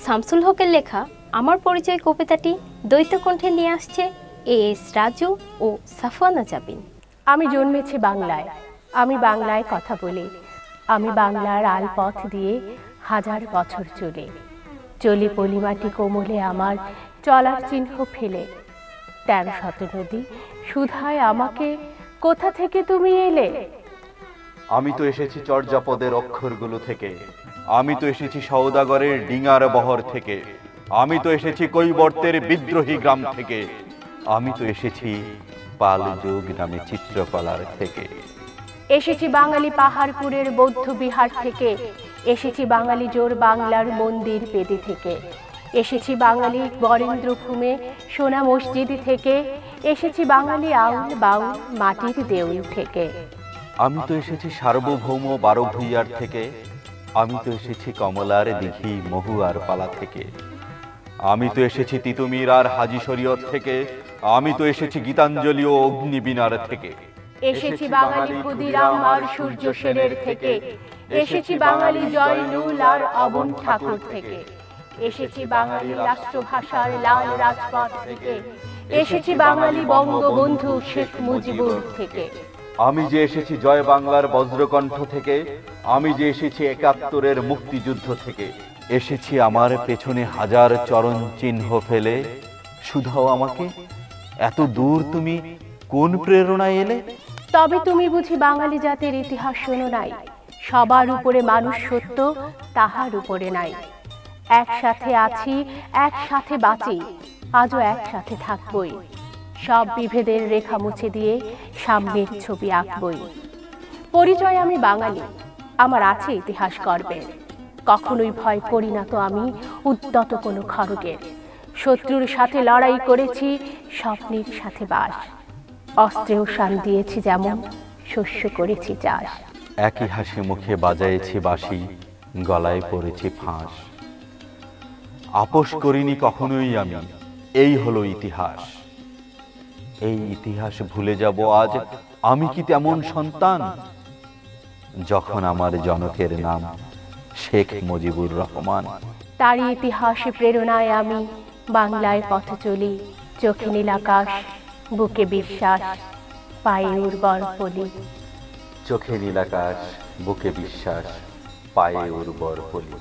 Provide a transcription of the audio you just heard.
শামসুল হকের লেখা আমার পরিচয় কবিতাটি দ্বৈত কণ্ঠে নিয়ে আসছে এস রাজু ও সাফওয়ানা জাবিন। আমি জন্মেছি বাংলায়, আমি বাংলায় কথা বলি, আমি বাংলার আলপথ দিয়ে হাজার বছর চলে চলি পলিমাটি কোমলে আমার চলার চিহ্ন ফেলে। ১৩ নদী সুধায় আমাকে, কোথা থেকে তুমি এলে? আমি তো এসেছি চর্যাপদের অক্ষরগুলো থেকে, আমি তো এসেছি সওদাগরের ডিঙার বহর থেকে, আমি তো এসেছি কৈবর্তের বিদ্রোহী গ্রাম থেকে, আমি তো এসেছি পাল যুগ নামে চিত্রকলার থেকে। এসেছি বাঙালি পাহাড়পুরের বৌদ্ধ বিহার থেকে, এসেছি বাঙালি জোর বাংলার মন্দির বেদি থেকে, এসেছি বাঙালি বরেন্দ্র ভূমে সোনা মসজিদ থেকে, এসেছি বাঙালি আউল বাউল মাটির দেউল থেকে। আমি তো এসেছি সার্বভৌম ১২ ভূঁইয়ার থেকে, আমি তো এসেছি কমলার দিঘি মহুয়ার পালা থেকে, আমি তো এসেছি তিতুমির আর হাজি শরীয়ত থেকে, আমি তো এসেছি গীতাঞ্জলি ও অগ্নিবীণার থেকে। এসেছি বাঙালি ক্ষুদিরাম আর সূর্য সেনের থেকে, এসেছি বাঙালি জয়নুল আর অবন ঠাকুর থেকে, এসেছি বাঙালি রাষ্ট্রভাষার লাল রাজপথ থেকে, এসেছি বাঙালি বঙ্গবন্ধু শেখ মুজিবুর থেকে। আমি যে এসেছি জয় বাংলার বজ্রকণ্ঠ থেকে, আমি যে এসেছি ৭১-এর মুক্তিযুদ্ধ থেকে, এসেছি আমার পেছনে হাজার চরণ চিহ্ন ফেলে। শুধাও আমাকে, এত দূর তুমি কোন প্রেরণায় এলে? তবে তুমি বুঝি বাঙালি জাতির ইতিহাস শোনো নাই, সবার উপরে মানুষ সত্য, তাহার উপরে নাই। একসাথে আছি, একসাথে বাঁচি, আজও একসাথে থাকবই, সব বিভেদের রেখা মুছে দিয়ে সামনের ছবি আঁকবই। পরিচয় আমি বাঙালি, আমার আছে ইতিহাস গর্বের, কখনোই ভয় করি না তো আমি উদ্যত কোনো খড়গের। শত্রুর সাথে লড়াই করেছি, স্বপ্নের সাথে বাস, অস্ত্রেও শান দিয়েছি যেমন, শস্য করেছি চাষ। একই হাসি মুখে বাজায়েছি বাঁশি, গলায় পড়েছি ফাঁস। আপোষ করিনি কখনোই আমি, এই হলো ইতিহাস। এই ইতিহাস ভুলে যাব আজ আমি কি তেমন সন্তান, যখন আমার জনকের নাম শেখ মুজিবুর রহমান। তারই ইতিহাসে প্রেরণায় আমি বাংলায় পথ চলি, চোখে নীল আকাশ, বুকে বিশ্বাস, পায়ে উর্বর পলি। চোখে নীল আকাশ, বুকে বিশ্বাস, পায়ে উর্বর পলি।